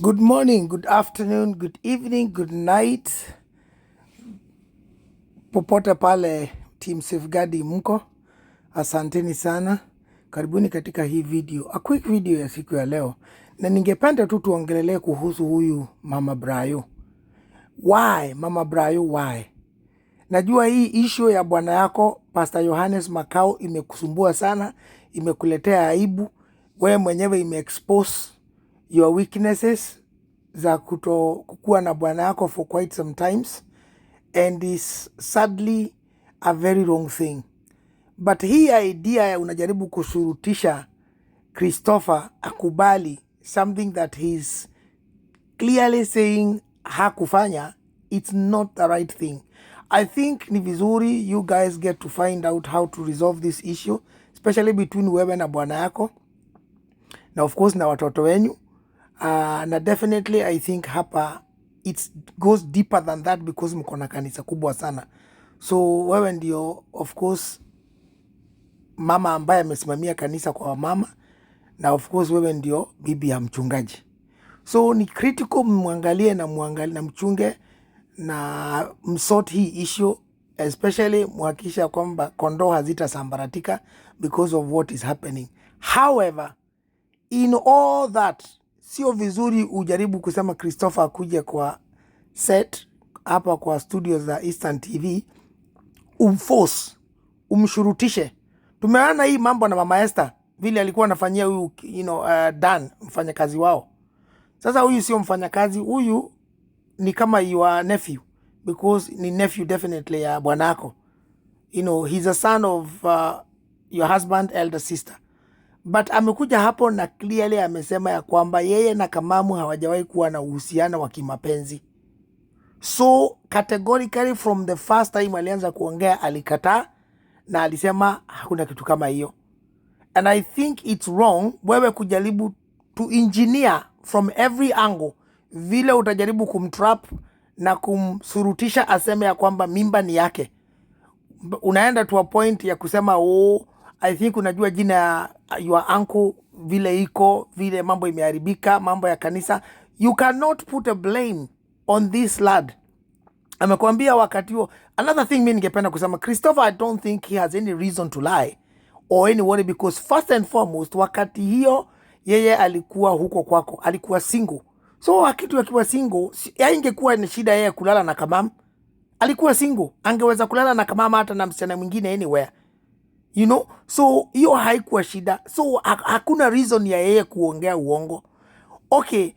Good morning, good afternoon, good evening, good night. Popote pale team Safeguard mko, asanteni sana. Karibuni katika hii video, a quick video ya siku ya leo. Na ningependa tu tuongelelee kuhusu huyu Mama Brayo. Why? Mama Brayo, why? Najua hii issue ya bwana yako Pastor Johannes Makao imekusumbua sana, imekuletea aibu. Wewe mwenyewe imeexpose your weaknesses za kukua na bwana yako for quite some times, and is sadly a very wrong thing. But hii idea ya unajaribu kushurutisha Christopher akubali something that he's clearly saying hakufanya, it's not the right thing. I think ni vizuri you guys get to find out how to resolve this issue, especially between wewe na bwana yako na of course na watoto wenyu. Na definitely I think hapa it goes deeper than that because mko na kanisa kubwa sana. So wewe ndio of course mama ambaye amesimamia kanisa kwa wamama, na of course wewe ndio bibi ya mchungaji. So ni critical muangalie na mchunge na msort hii issue, especially muhakisha kwamba kondoo hazitasambaratika because of what is happening. However, in all that, sio vizuri ujaribu kusema Christopher akuje kwa set hapa kwa studio za Eastern TV umforce, umshurutishe. Tumeona hii mambo na Mama Esther vile alikuwa anafanyia huyu Dan mfanyakazi wao. Sasa huyu sio mfanyakazi, huyu ni kama your nephew, because ni nephew definitely ya bwanako. He's a son of your husband elder sister. But amekuja hapo na clearly amesema ya kwamba yeye na Kamamu hawajawahi kuwa na uhusiano wa kimapenzi. So categorically from the first time alianza kuongea alikataa na alisema hakuna kitu kama hiyo. And I think it's wrong wewe kujaribu to engineer from every angle, vile utajaribu kumtrap na kumsurutisha aseme ya kwamba mimba ni yake. Unaenda to a point ya kusema I think unajua jina ya your uncle vile iko, vile mambo imeharibika, mambo ya kanisa. You cannot put a blame on this lad. Amekwambia wakati huo. Another thing mimi ningependa kusema, Christopher, I don't think he has any reason to lie or any worry, because first and foremost wakati hiyo yeye alikuwa huko kwako, alikuwa single. So wakati akiwa single, ingekuwa ni shida yeye kulala na Kamam. Alikuwa single, angeweza kulala na Kamam hata na msichana mwingine anywhere. So hiyo haikuwa shida. So hakuna reason ya yeye kuongea uongo. Okay,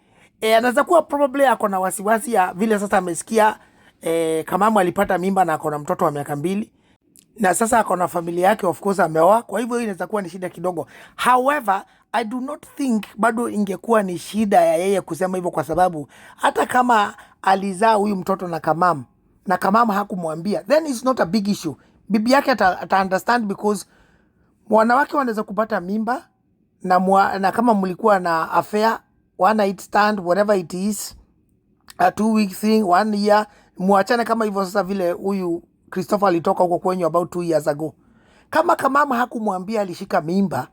anaweza kuwa probably ako na wasiwasi ya vile sasa amesikia Kamamu alipata mimba na ako na mtoto wa miaka 2 na sasa ako na familia yake, of course ameoa. Kwa hivyo hiyo inaweza kuwa ni shida kidogo. However, I do not think bado ingekuwa ni shida ya yeye kusema hivyo, kwa sababu hata kama alizaa huyu mtoto na Kamamu hakumwambia, then it's not a big issue. Bibi yake ata understand, because wanawake wanaweza kupata mimba na kama mlikuwa na affair, one night stand, whatever it is, a 2-week thing, 1 year, muachane kama hivyo. Sasa vile huyu Christopher alitoka huko kwenyu about 2 years ago. Kama Kamama hakumwambia alishika mimba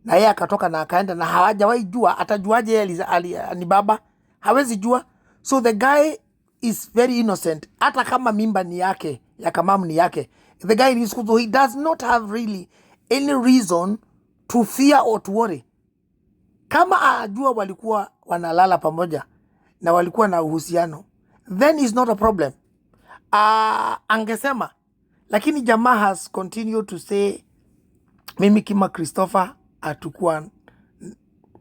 na yeye akatoka na akaenda na hawajawahi jua, atajuaje yeye ni baba? Hawezi jua. So the guy is very innocent. Hata kama mimba ni yake, ya Kamamu ni yake, the guy is good, so he does not have really any reason to fear or to worry. Kama ajua walikuwa wanalala pamoja na walikuwa na uhusiano, then is not a problem. Angesema. Lakini jamaa has continued to say mimi kima Christopher atakuwa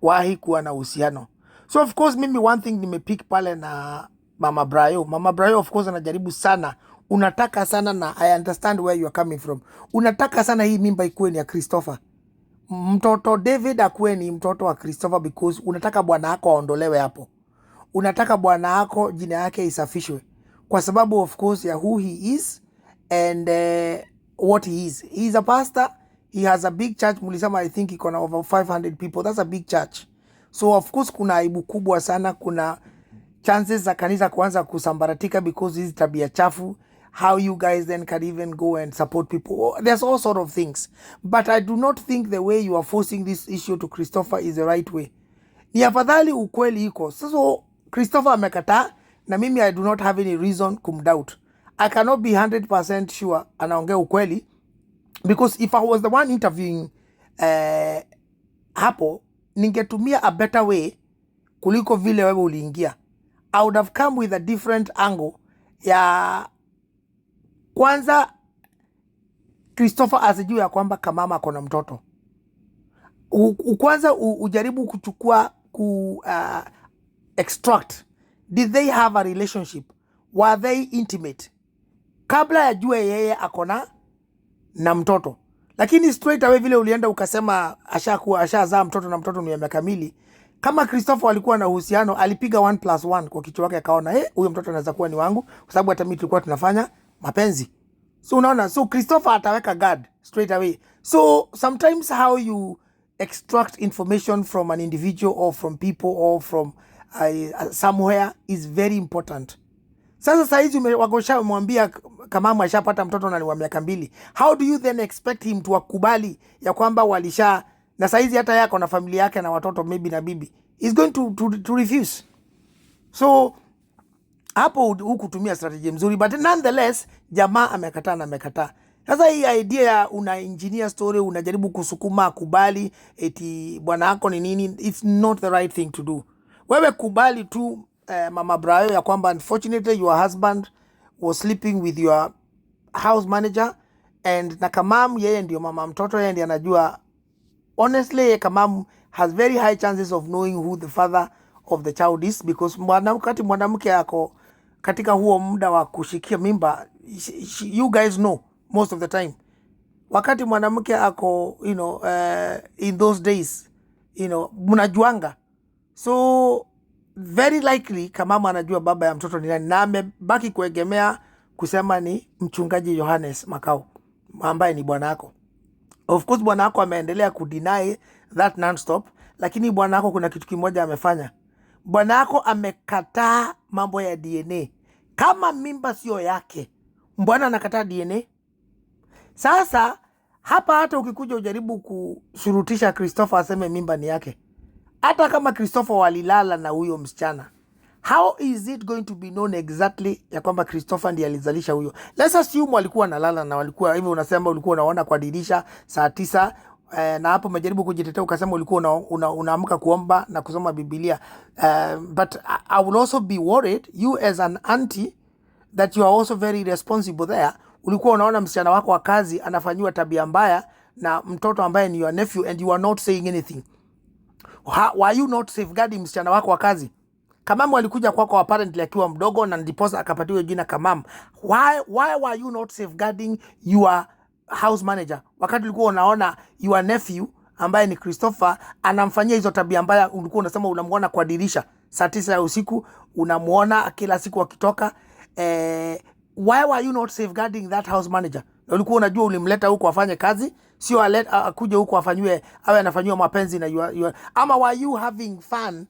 wahi kuwa na uhusiano. So of course mimi one thing nimepick pale na Mama Brayo. Mama Brayo of course anajaribu sana. Unataka sana, na I understand where you are coming from. Unataka sana hii mimba ikuwe ni ya Christopher. Mtoto David akuwe ni mtoto wa Christopher, because unataka bwana wako aondolewe hapo. Unataka bwana wako jina yake isafishwe kwa sababu of course ya who he is and what he is. He is a pastor. He has a big church. Mulisema I think iko na over 500 people. That's a big church. So of course kuna aibu kubwa sana. Kuna chances za kanisa kuanza kusambaratika because hizi tabia chafu. How you guys then can even go and support people. There's all sort of things. But I do not think the way you are forcing this issue to Christopher is the right way. Ni afadhali ukweli iko. So Christopher amekataa, na mimi I do not have any reason kumdoubt. I cannot be 100% sure anaongea ukweli, because if I was the one interviewing hapo, ningetumia a better way kuliko vile wewe uliingia. I would have come with a different angle ya kwanza Christopher asijue ya kwamba Kamama akona mtoto. Kwanza ujaribu kuchukua extract, did they have a relationship, were they intimate, kabla ya jue yeye akona na mtoto. Lakini straight away vile ulienda ukasema ashazaa mtoto na mtoto ni miaka kamili. Kama Christopher alikuwa na uhusiano, alipiga 1+1 kwa kichwa chake, akaona huyo mtoto anaweza kuwa ni wangu, kwa sababu hata mimi tulikuwa tunafanya mapenzi. So unaona, so Christopher ataweka guard straight away. So sometimes how you extract information from an individual or from people or from somewhere is very important. Sasa saizi wakosha mwambia Kamama ashapata mtoto na ni wa miaka 2. How do you then expect him to akubali ya kwamba walisha, na saizi hata yako na familia yake na watoto maybe na bibi? He's going to refuse. So hapo hukutumia strategy mzuri, but nonetheless jamaa amekataa na amekataa. Sasa hii idea ya una engineer story, unajaribu kusukuma kubali eti bwana yako ni nini, it's not the right thing to do. Wewe kubali tu Mama Brayo ya kwamba unfortunately your husband was sleeping with your house manager, and na Kamam yeye ndio mama mtoto, yeye ndiye anajua. Honestly, Kamam has very high chances of knowing who the father of the child is, because mwanamke yako katika huo muda wa kushikia mimba, you guys know most of the time. Wakati mwanamke ako in those days, mnajuanga. So very likely Kamama anajua baba ya mtoto ni nani, na amebaki kuegemea kusema ni mchungaji Johannes Makau ambaye ni bwana yako. Of course bwana yako ameendelea kudeny that non-stop, lakini bwana yako kuna kitu kimoja amefanya. Bwana yako amekataa mambo ya DNA. Kama mimba sio yake, bwana anakataa DNA. Sasa hapa hata ukikuja ujaribu kushurutisha Christopher aseme mimba ni yake, hata kama Christopher walilala na huyo msichana, how is it going to be known exactly ya kwamba Christopher ndiye alizalisha huyo? Let's assume walikuwa analala na walikuwa hivyo, unasema ulikuwa unaona kwa dirisha saa 9, na hapo umejaribu kujitetea ukasema ulikuwa unaamka kuomba na kusoma Biblia. But I will also be worried, you as an auntie, that you are also very responsible there. Ulikuwa unaona msichana wako wa kazi anafanywa tabia mbaya na mtoto ambaye ni your nephew, and you are not saying anything. Why you not safeguarding msichana wako wa kazi? Kamam alikuja kwako apparently akiwa mdogo na ndiposa akapatiwa jina Kamam. Why were you not safeguarding your house manager wakati ulikuwa unaona your nephew ambaye ni Christopher anamfanyia hizo tabia mbaya? Ulikuwa unasema unamuona kwa dirisha saa 9 ya usiku, unamuona kila siku akitoka. Why were you not safeguarding that house manager? Ulikuwa unajua ulimleta huko afanye kazi, sio akuje huko afanywe awe anafanywa mapenzi na ama were you having fun?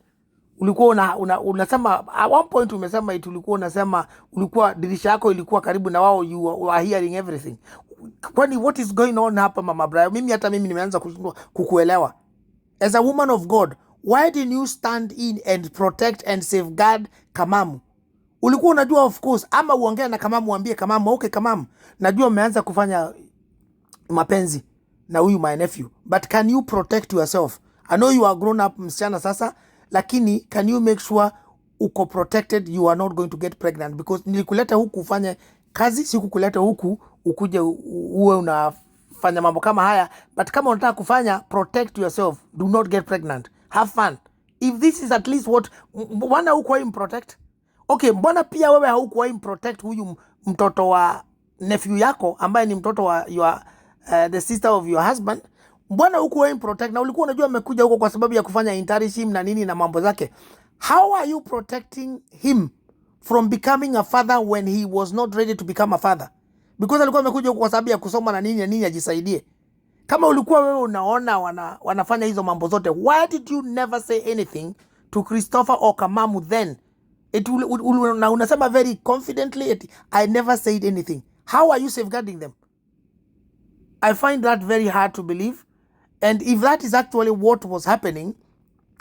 Ulikuwa unasema at one point umesema ulikuwa unasema ulikuwa dirisha yako ilikuwa karibu na wao, you were hearing everything. Kwani what is going on hapa Mama Brayo? Hata mimi nimeanza kukuelewa. As a woman of God, why didn't you stand in and protect and safeguard Kamamu? Ulikuwa unajua of course, ama uongea na Kamamu uambie Kamamu, okay Kamamu, najua umeanza kufanya mapenzi na huyu my nephew, but can you protect yourself? I know you are grown up msichana sasa, lakini can you make sure uko protected, you are not going to get pregnant? Because nilikuleta huku ufanye kazi, sikukuleta huku ukuje uwe unafanya mambo kama haya. But kama unataka kufanya, protect yourself, do not get pregnant, have fun. If this is at least what, mbona hukuwa protect? Okay, mbona pia wewe haukuwa protect huyu mtoto wa nephew yako ambaye ni mtoto wa the sister of your husband? Mbona hukuwa protect? Na ulikuwa unajua amekuja huko kwa sababu ya kufanya internship na nini na mambo zake. How are you protecting him from becoming a father when he was not ready to become a father? Because alikuwa amekuja huko kwa sababu ya kusoma na nini ajisaidie. Kama ulikuwa wewe unaona wanafanya hizo mambo zote, why did you never say anything to Christopher or Kamamu then? Unasema very confidently, I never said anything. How are you safeguarding them? I find that very hard to believe. And if that is actually what was happening,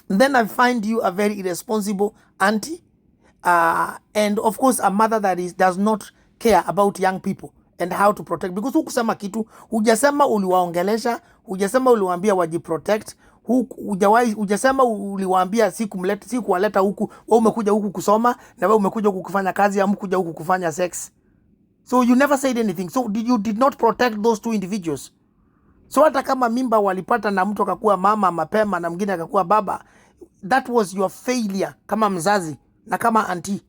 then I find you a very irresponsible auntie and of course a mother that does not care about young people and how to protect, because hukusema kitu, hujasema uliwaongelesha, hujasema uliwaambia wajiprotect, hujasema uliwaambia sikuwaleta huku, wewe umekuja huku kusoma na wewe umekuja huku kufanya kazi, amkuja huku kufanya sex. So you never said anything. So you did not protect those two individuals. So hata kama mimba walipata na mtu akakuwa mama mapema na mwingine akakuwa baba, that was your failure kama mzazi na kama auntie.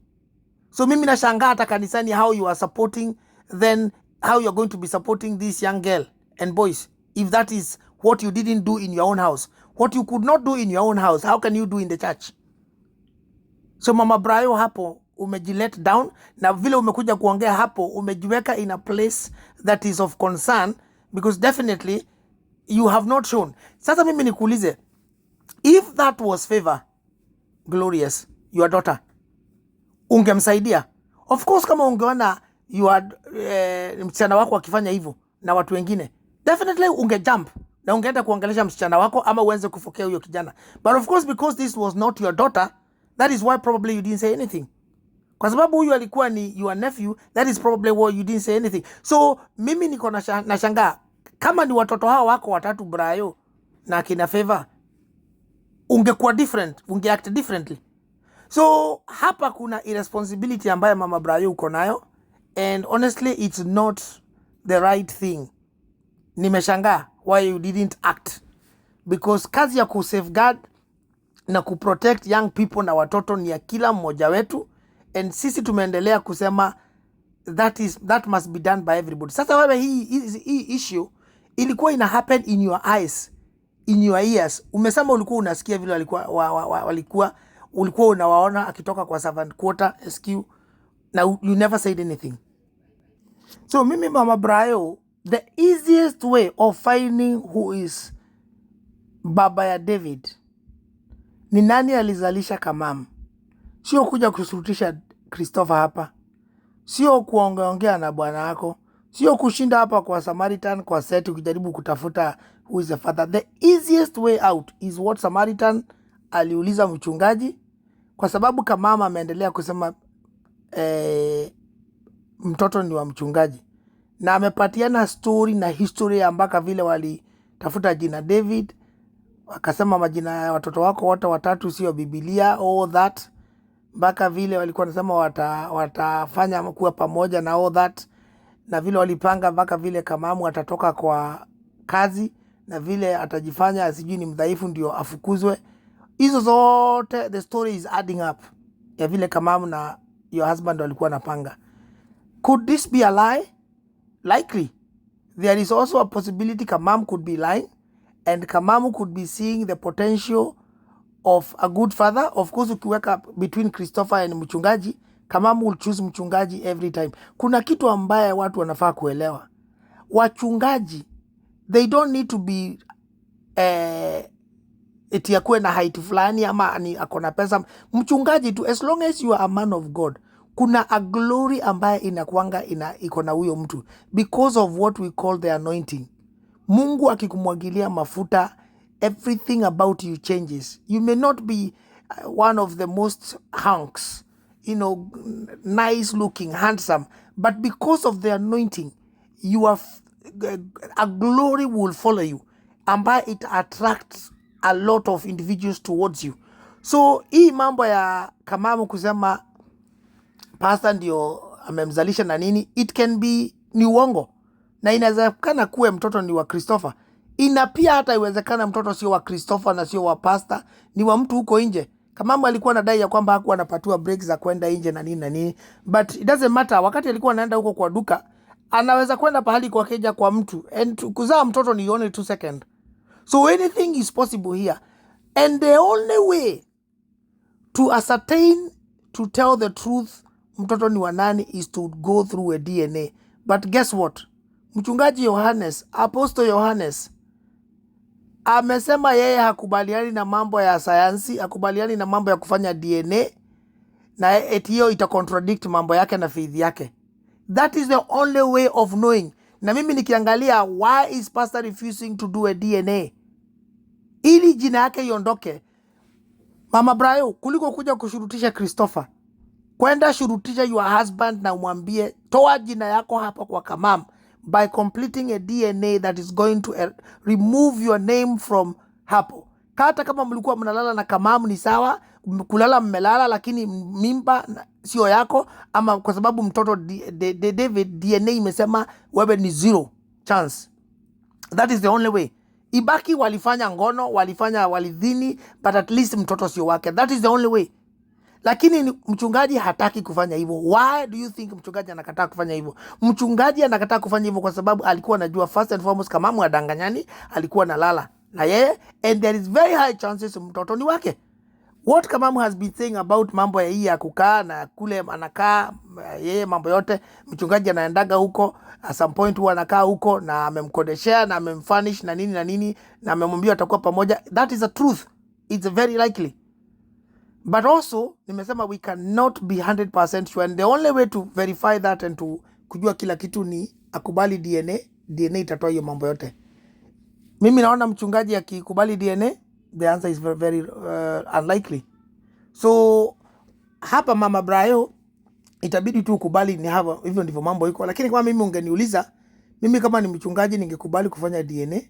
So mimi nashangaa hata kanisani how you are supporting, then how you are going to be supporting this young girl and boys if that is what you didn't do in your own house. What you could not do in your own house, how can you do in the church? So Mama Brayo, hapo umejilet down, na vile umekuja kuongea hapo umejiweka in a place that is of concern, because definitely you have not shown. Sasa mimi nikuulize, if that was favor, Glorious, your daughter, ungemsaidia? Of course kama ungeona msichana wako akifanya hivyo na watu wengine, definitely ungejump na ungeenda kuongelesha msichana wako ama uanze kufokea huyo kijana. But of course because this was not your daughter, that is why probably you didn't say anything. Kwa sababu huyu alikuwa ni your nephew, that is probably why you didn't say anything. So mimi niko na shangaa, kama ni watoto hao wako watatu Brayo na kina Favor, ungekuwa different, ungeact differently. So hapa kuna irresponsibility ambayo Mama Brayo uko nayo, and honestly it's not the right thing. Nimeshangaa why you didn't act, because kazi ya kusafeguard na kuprotect young people na watoto ni ya kila mmoja wetu, and sisi tumeendelea kusema that must be done by everybody. Sasa wewe hii issue ilikuwa ina happen in your eyes, in your ears. Umesema ulikuwa unasikia vile ulikuwa unawaona akitoka kwa servant quarter SQ, na you never said anything. So mimi Mama Brayo, the easiest way of finding who is baba ya David ni nani alizalisha Kamum. Sio kuja kusurutisha Christopher hapa, sio kuongeongea na bwana wako, sio kushinda hapa kwa Samaritan kwa set ukijaribu kutafuta who is the father. The easiest way out is what Samaritan aliuliza mchungaji, kwa sababu Kamum ameendelea kusema mtoto ni wa mchungaji, na amepatiana story na history ambaka vile walitafuta jina David, wakasema majina ya watoto wako wote watatu sio Biblia, all that, mpaka vile walikuwa nasema watafanya kuwa pamoja na all that, na vile walipanga mpaka vile Kamum atatoka kwa kazi na vile atajifanya asijui ni mdhaifu ndio afukuzwe. Hizo zote the story is adding up ya vile Kamum na your husband walikuwa napanga. Could this be a lie? Likely. There is also a possibility Kamum could be lying, and Kamum could be seeing the potential of a good father. Of course, ukiweka between Christopher and mchungaji, Kamum will choose mchungaji every time. Kuna kitu ambaye watu wanafaa kuelewa. Wachungaji, they don't need to be eti akuwe na height fulani ama ni akona pesa. Mchungaji tu, as long as you are a man of God, kuna a glory ambaye inakuanga iko na huyo mtu, because of what we call the anointing. Mungu akikumwagilia mafuta, everything about you changes. You may not be one of the most hunks, nice looking, handsome, but because of the anointing, you are a glory will follow you, ambaye it attracts a lot of individuals towards you. So hii mambo ya Kamum kusema pastor ndio amemzalisha na nini, it can be ni uongo, na inawezekana kuwe mtoto ni wa Christopher. Pia hata iwezekana mtoto sio wa Christopher na sio wa pastor, ni wa mtu huko nje. Kamum alikuwa anadai ya kwamba hakuwa anapatiwa breaks za kwenda nje na nini, but it doesn't matter. Wakati alikuwa anaenda huko kwa duka, anaweza kwenda pahali kwa keja kwa mtu, and kuzaa mtoto ni only 2 seconds. So anything is possible here, and the only way to ascertain, to tell the truth mtoto ni wa nani is to go through a DNA. But guess what? Mchungaji Johannes, Apostle Johannes, amesema yeye hakubaliani na mambo ya sayansi, hakubaliani na mambo ya kufanya DNA, na eti hiyo ita contradict mambo yake na faith yake. That is the only way of knowing. Na mimi nikiangalia, why is pastor refusing to do a DNA? Ili jina yake iondoke. Mama Brayo, kuliko kuja kushurutisha Christopher, kwenda shurutisha your husband na umwambie toa jina yako hapa kwa Kamum by completing a DNA that is going to remove your name from hapo. Hata kama mlikuwa mnalala na Kamum ni sawa, kulala mmelala, lakini mimba sio yako, ama kwa sababu mtoto David DNA imesema wewe ni 0 chance. That is the only way. Ibaki walifanya ngono, walidhini, but at least mtoto sio wake. That is the only way. Lakini mchungaji hataki kufanya hivyo. Why do you think mchungaji anakataa kufanya hivyo? Mchungaji anakataa kufanya hivyo kwa sababu alikuwa anajua first and foremost Kamum adanganyani, alikuwa analala na yeye, and there is very high chances mtoto ni wake. What Kamum has been saying about mambo ya hii ya kukaa na kule anakaa yeye, mambo yote mchungaji anaendaga huko, at some point huwa anakaa huko na amemkodeshea na amemfurnish na nini na amemwambia atakuwa pamoja. That is the truth. It's very likely. But also, nimesema we cannot be 100% sure, and the only way to verify that and to kujua kila kitu ni akubali DNA. DNA itatoa hiyo mambo yote. Mimi naona mchungaji akikubali DNA, the answer is very, very unlikely. So hapa Mama Brayo itabidi tu ukubali ni hapa, hivyo ndivyo mambo iko. Lakini kama mimi ungeniuliza, mimi kama ni mchungaji ningekubali kufanya DNA,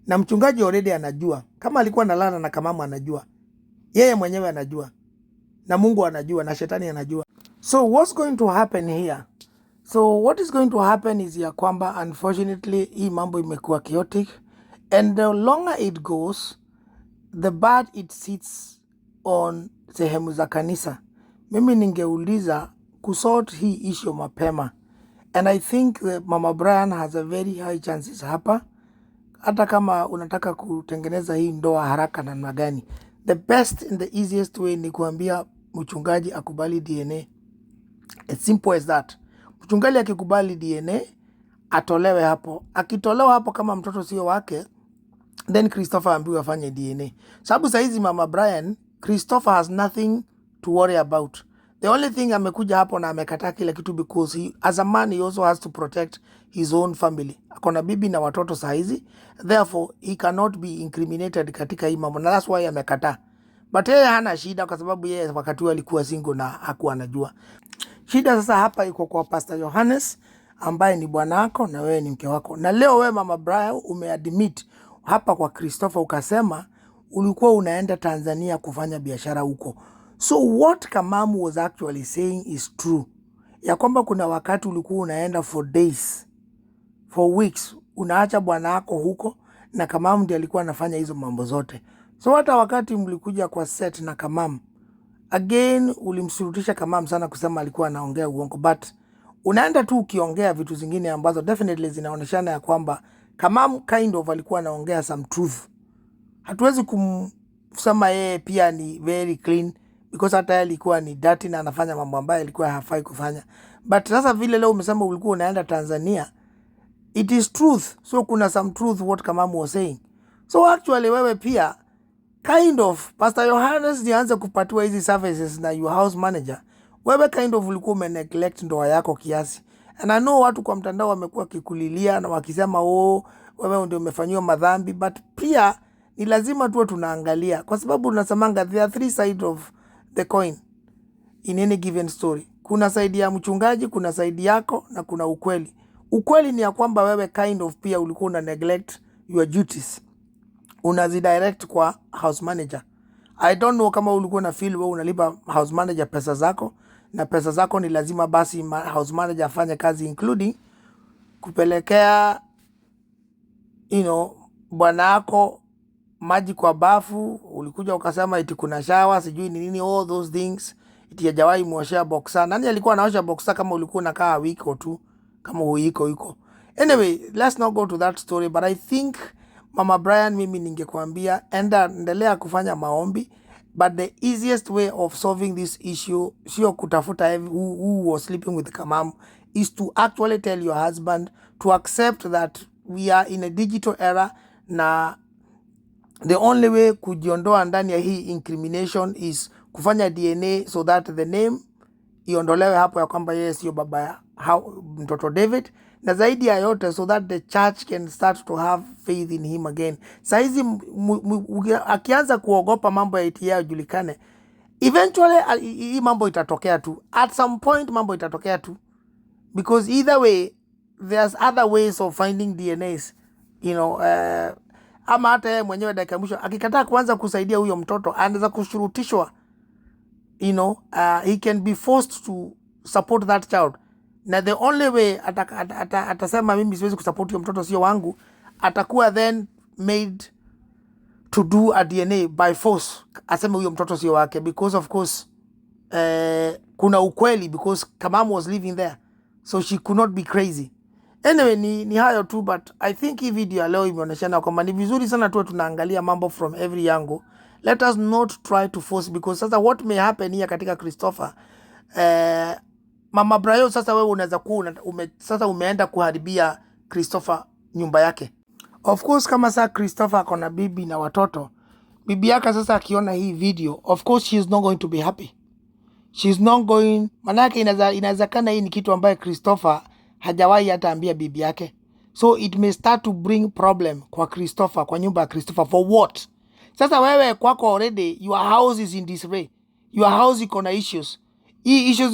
na mchungaji already anajua. Kama alikuwa analala na Kamum anajua. Yeye mwenyewe anajua. Na Mungu anajua na shetani anajua. So what's going to happen here? So what is going to happen is ya kwamba unfortunately hii mambo imekuwa chaotic, and the longer it goes, the bad it sits on sehemu za kanisa. Mimi ningeuliza kusort hii issue mapema, and I think Mama Brian has a very high chances hapa. Hata kama unataka kutengeneza hii ndoa haraka namna gani, the best and the easiest way ni kuambia mchungaji akubali DNA. As simple as that. Mchungaji akikubali DNA, atolewe hapo. Akitolewa hapo kama mtoto sio wake, then Christopher ambiwe afanye DNA. Sababu saizi Mama Brian, Christopher has nothing to worry about. The only thing amekuja hapo na amekataa kila kitu because he, as a man, he also has to protect his own family. Akona bibi na watoto saizi, therefore he cannot be incriminated katika hii mambo, na that's why amekataa. But yeye hana shida kwa sababu yeye wakati huo alikuwa single na hakuwa anajua. Shida sasa hapa iko kwa Pastor Johannes ambaye ni bwana wako na wewe ni mke wako. Na leo wewe Mama Brian umeadmit hapa kwa Christopher ukasema ulikuwa unaenda Tanzania kufanya biashara huko. So what Kamum was actually saying is true. Ya kwamba kuna wakati ulikuwa unaenda for days, for weeks, unaacha bwana wako huko na Kamum ndiye alikuwa anafanya hizo mambo zote. So hata wakati mlikuja kwa set na Kamum, again ulimsurutisha Kamum sana kusema alikuwa anaongea uongo, but unaenda tu ukiongea vitu zingine ambazo definitely zinaoneshana ya kwamba Kamum kind of alikuwa anaongea some truth. Hatuwezi kusema yeye pia ni very clean because hata yeye alikuwa ni dirty na anafanya mambo ambayo alikuwa hafai kufanya. But sasa vile leo umesema ulikuwa unaenda Tanzania, it is truth. So kuna some truth what Kamum was saying. So actually wewe pia kind of Pastor Johannes nianze kupatiwa hizi services na your house manager. Wewe kind of ulikuwa umeneglect ndoa yako kiasi. And I know watu kwa mtandao wamekuwa kikulilia na wakisema wewe ndio umefanywa madhambi, but pia ni lazima tuwe tunaangalia kwa sababu unasemanga there are 3 sides of the coin in any given story. Kuna side ya mchungaji, kuna side yako na kuna ukweli. Ukweli ni ya kwamba wewe kind of pia ulikuwa una neglect your duties. Unazidirect kwa house manager. I don't know kama ulikuwa na feel wewe unalipa house manager pesa zako, na pesa zako ni lazima basi house manager afanye kazi, including kupelekea bwana wako maji kwa bafu. Ulikuja ukasema eti kuna shower sijui ni nini, all those things. Eti hajawahi muoshea boxer. Nani alikuwa anaosha boxer kama ulikuwa unakaa wiki tu kama huiko? Anyway, let's not go to that story, but I think Mama Brian, mimi ningekuambia endelea kufanya maombi, but the easiest way of solving this issue sio kutafuta who was sleeping with Kamum, is to actually tell your husband to accept that we are in a digital era, na the only way kujiondoa ndani ya hii incrimination is kufanya DNA so that the name iondolewe hapo ya kwamba yeye sio baba ya mtoto David, na zaidi ya yote so that the church can start to have faith in him again. Saizi akianza kuogopa mambo ya eti yao julikane, eventually hii mambo itatokea tu. At some point mambo itatokea tu, because either way there's other ways of finding DNAs, you know. Ama hata yeye mwenyewe dakika mwisho akikataa kuanza kusaidia huyo mtoto, anaweza kushurutishwa, you know. He can be forced to support that child, na the only way atasema mimi siwezi kusupport huyo mtoto, sio wangu, atakuwa then made to do a DNA by force, aseme huyo mtoto sio wake, because of course kuna ukweli, because Kamum was living there, so she could not be crazy. Anyway, ni hayo tu, but I think hii video ya leo imeonyeshana kwamba ni vizuri sana tuwe tunaangalia mambo from every angle. Let us not try to force, because sasa what may happen here katika Christopher, Mama Brayo, sasa wewe unaweza kuwa sasa umeenda kuharibia Christopher nyumba yake. Of course kama sasa Christopher akona bibi na watoto, bibi yake sasa akiona hii video, of course she is not going to be happy. She's not going, manake inawezekana hii ni kitu ambaye Christopher hajawahi hata ambia bibi yake. So it may start to bring problem kwa Christopher, kwa nyumba ya Christopher. For what? Sasa wewe kwako already your house is in disarray. Your house iko na issues. Hii issues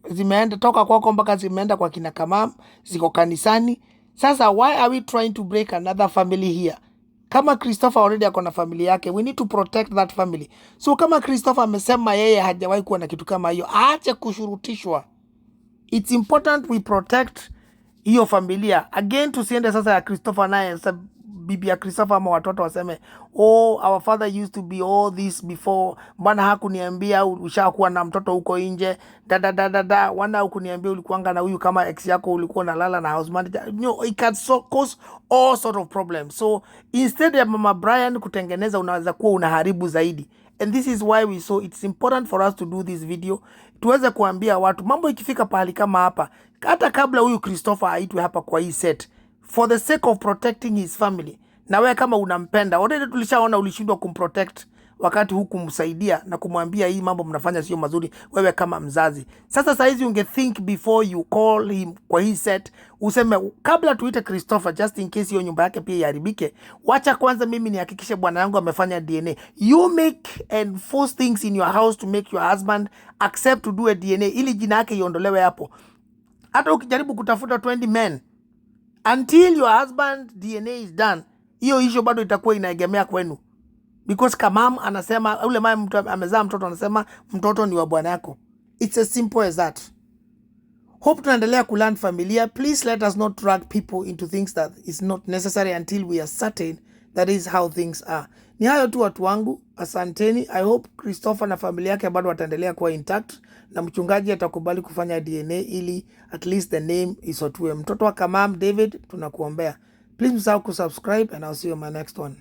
zimeenda toka kwako mpaka zimeenda kwa kina Kamum, ziko kanisani. Sasa why are we trying to break another family here? Kama Christopher already ako na familia yake, we need to protect that family. So kama Christopher amesema yeye hajawahi kuwa na kitu kama hiyo, aache kushurutishwa. It's important we protect hiyo familia. Again, tusiende sasa ya Christopher naye, sasa bibi ya Christopher ama watoto waseme, oh, our father used to be all this before, mbona hakuniambia ushakuwa na mtoto huko nje, wana hukuniambia ulikuanga na huyu kama ex yako, ulikuwa unalala na house manager. No, it can cause all sort of problems. So instead ya Mama Brian kutengeneza, unaweza kuwa unaharibu zaidi. And this is why we saw it's important for us to do this video, tuweze kuambia watu mambo ikifika pahali kama hapa, hata kabla huyu Christopher aitwe hapa kwa hii set, for the sake of protecting his family. Na wewe kama unampenda, already tulishaona ulishindwa kumprotect wakati huku msaidia na kumwambia hii mambo mnafanya sio mazuri, wewe kama mzazi. Sasa saizi think before you call him kwa hii set, useme kabla tuite Christopher, just in case hiyo nyumba yake pia iharibike, wacha kwanza mimi nihakikishe bwana yangu amefanya DNA. You make and force things in your house to make your husband accept to do a DNA ili jina yake iondolewe hapo. Hata ukijaribu kutafuta 20 men, until your husband DNA is done, hiyo issue bado itakuwa inaegemea kwenu. Because Kamum anasema, ule mama mtu amezaa mtoto anasema mtoto ni wa bwana yako. It's as simple as that. Hope tunaendelea kulearn familia. Please let us not drag people into things that is not necessary until we are certain that is how things are. Ni hayo tu watu wangu. Asanteni. I hope Christopher na familia yake bado wataendelea kuwa intact, na mchungaji atakubali kufanya DNA ili at least the name isotue. Mtoto wa Kamum David, tunakuombea. Please msahau kusubscribe and I'll see you in my next one.